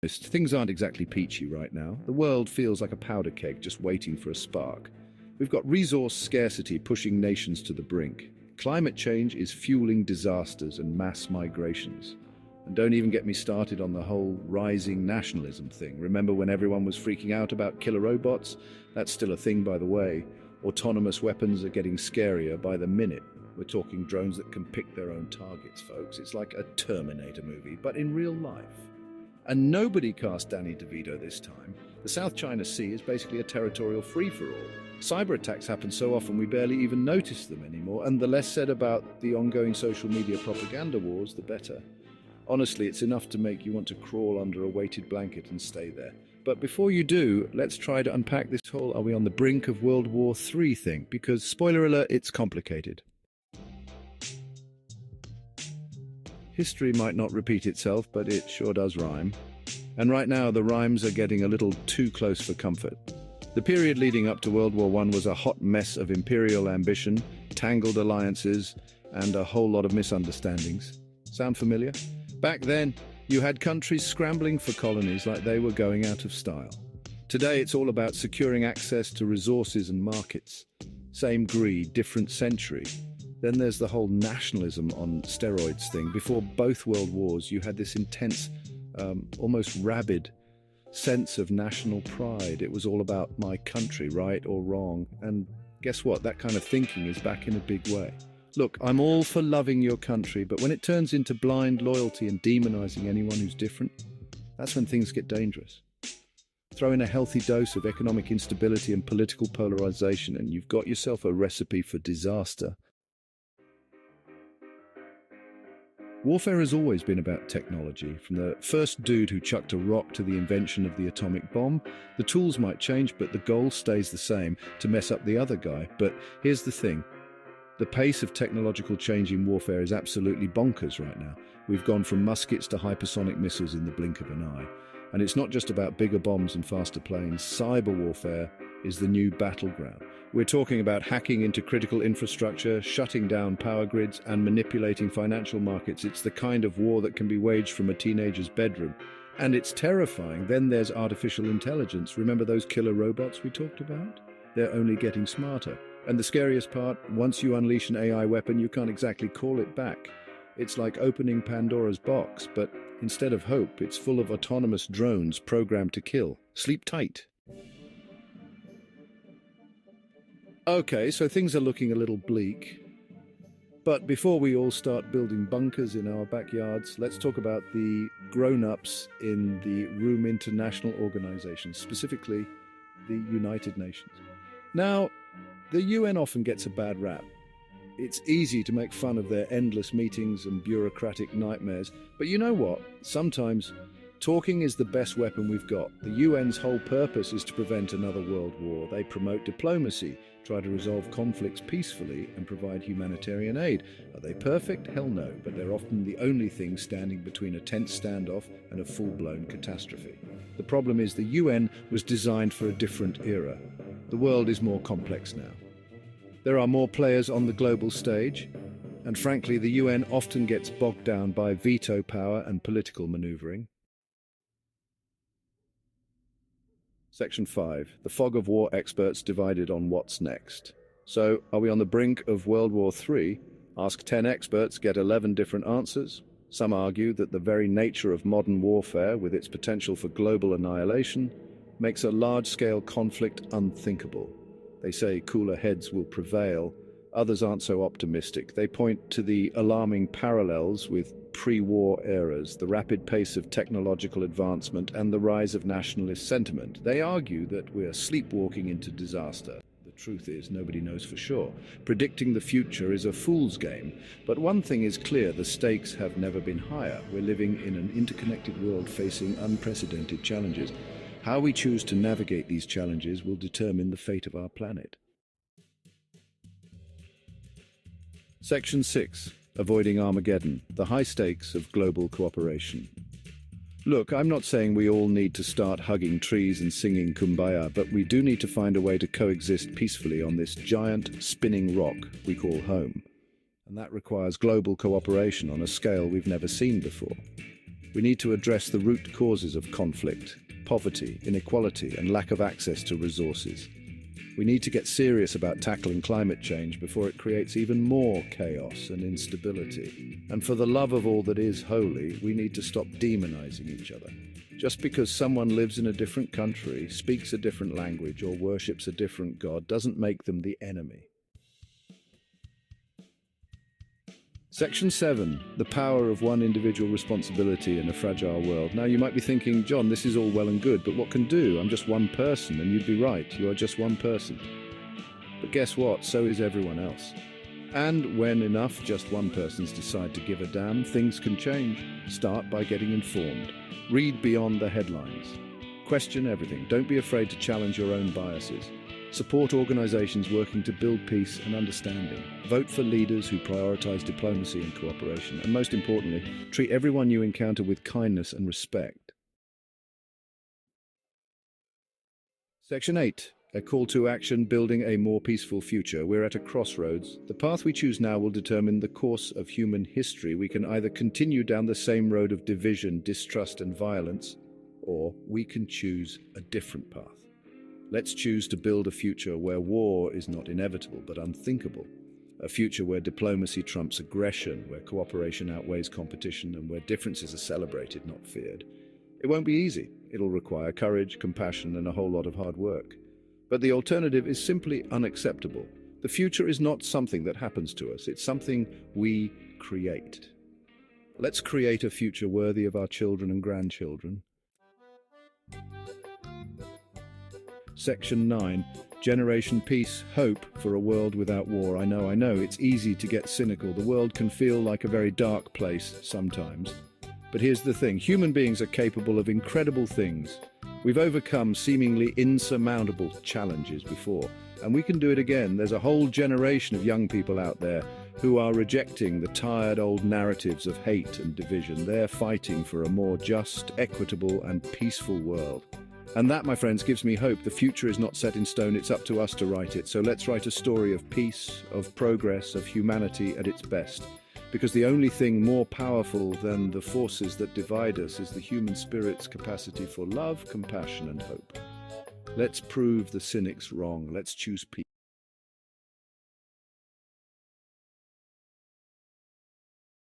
Things aren't exactly peachy right now. The world feels like a powder keg just waiting for a spark. We've got resource scarcity pushing nations to the brink. Climate change is fueling disasters and mass migrations. And don't even get me started on the whole rising nationalism thing. Remember when everyone was freaking out about killer robots? That's still a thing, by the way. Autonomous weapons are getting scarier by the minute. We're talking drones that can pick their own targets, folks. It's like a Terminator movie, but in real life. And nobody cast Danny DeVito this time. The South China Sea is basically a territorial free-for-all. Cyber attacks happen so often we barely even notice them anymore, and the less said about the ongoing social media propaganda wars, the better. Honestly, it's enough to make you want to crawl under a weighted blanket and stay there. But before you do, let's try to unpack this whole "are we on the brink of World War III" thing, because, spoiler alert, it's complicated. History might not repeat itself, but it sure does rhyme. And right now, the rhymes are getting a little too close for comfort. The period leading up to World War I was a hot mess of imperial ambition, tangled alliances, and a whole lot of misunderstandings. Sound familiar? Back then, you had countries scrambling for colonies like they were going out of style. Today, it's all about securing access to resources and markets. Same greed, different century. Then there's the whole nationalism on steroids thing. Before both world wars, you had this intense, almost rabid sense of national pride. It was all about my country, right or wrong. And guess what? That kind of thinking is back in a big way. Look, I'm all for loving your country, but when it turns into blind loyalty and demonizing anyone who's different, that's when things get dangerous. Throw in a healthy dose of economic instability and political polarization, and you've got yourself a recipe for disaster. Warfare has always been about technology. From the first dude who chucked a rock to the invention of the atomic bomb, the tools might change, but the goal stays the same, to mess up the other guy. But here's the thing. The pace of technological change in warfare is absolutely bonkers right now. We've gone from muskets to hypersonic missiles in the blink of an eye. And it's not just about bigger bombs and faster planes. Cyber warfare is the new battleground. We're talking about hacking into critical infrastructure, shutting down power grids, and manipulating financial markets. It's the kind of war that can be waged from a teenager's bedroom. And it's terrifying. Then there's artificial intelligence. Remember those killer robots we talked about? They're only getting smarter. And the scariest part, once you unleash an AI weapon, you can't exactly call it back. It's like opening Pandora's box, but instead of hope, it's full of autonomous drones programmed to kill. Sleep tight. Okay, so things are looking a little bleak. But before we all start building bunkers in our backyards, let's talk about the grown-ups in the Room International Organization, specifically the United Nations. Now, the UN often gets a bad rap. It's easy to make fun of their endless meetings and bureaucratic nightmares, but you know what? Sometimes talking is the best weapon we've got. The UN's whole purpose is to prevent another world war. They promote diplomacy, try to resolve conflicts peacefully, and provide humanitarian aid. Are they perfect? Hell no, but they're often the only thing standing between a tense standoff and a full-blown catastrophe. The problem is the UN was designed for a different era. The world is more complex now. There are more players on the global stage, and frankly, the UN often gets bogged down by veto power and political maneuvering. Section 5. The fog of war experts divided on what's next. So, are we on the brink of World War III? Ask 10 experts, get 11 different answers. Some argue that the very nature of modern warfare, with its potential for global annihilation, makes a large-scale conflict unthinkable. They say cooler heads will prevail. Others aren't so optimistic. They point to the alarming parallels with pre-war eras, the rapid pace of technological advancement, and the rise of nationalist sentiment. They argue that we're sleepwalking into disaster. The truth is, nobody knows for sure. Predicting the future is a fool's game. But one thing is clear, the stakes have never been higher. We're living in an interconnected world facing unprecedented challenges. How we choose to navigate these challenges will determine the fate of our planet. Section 6. Avoiding Armageddon, the high stakes of global cooperation. Look, I'm not saying we all need to start hugging trees and singing Kumbaya, but we do need to find a way to coexist peacefully on this giant spinning rock we call home. And that requires global cooperation on a scale we've never seen before. We need to address the root causes of conflict, poverty, inequality, and lack of access to resources. We need to get serious about tackling climate change before it creates even more chaos and instability. And for the love of all that is holy, we need to stop demonizing each other. Just because someone lives in a different country, speaks a different language, or worships a different god doesn't make them the enemy. Section 7. The power of one individual responsibility in a fragile world. Now you might be thinking, John, this is all well and good, but what can do? I'm just one person, and you'd be right, you are just one person. But guess what? So is everyone else. And when enough just one persons decide to give a damn, things can change. Start by getting informed. Read beyond the headlines. Question everything. Don't be afraid to challenge your own biases. Support organizations working to build peace and understanding. Vote for leaders who prioritize diplomacy and cooperation. And most importantly, treat everyone you encounter with kindness and respect. Section 8. A call to action, building a more peaceful future. We're at a crossroads. The path we choose now will determine the course of human history. We can either continue down the same road of division, distrust, and violence, or we can choose a different path. Let's choose to build a future where war is not inevitable but unthinkable. A future where diplomacy trumps aggression, where cooperation outweighs competition, and where differences are celebrated, not feared. It won't be easy. It'll require courage, compassion, and a whole lot of hard work. But the alternative is simply unacceptable. The future is not something that happens to us. It's something we create. Let's create a future worthy of our children and grandchildren. Section 9. Generation Peace, Hope for a World Without War. I know, it's easy to get cynical. The world can feel like a very dark place sometimes. But here's the thing, human beings are capable of incredible things. We've overcome seemingly insurmountable challenges before, and we can do it again. There's a whole generation of young people out there who are rejecting the tired old narratives of hate and division. They're fighting for a more just, equitable, and peaceful world. And that, my friends, gives me hope. The future is not set in stone, it's up to us to write it. So let's write a story of peace, of progress, of humanity at its best. Because the only thing more powerful than the forces that divide us is the human spirit's capacity for love, compassion, and hope. Let's prove the cynics wrong. Let's choose peace.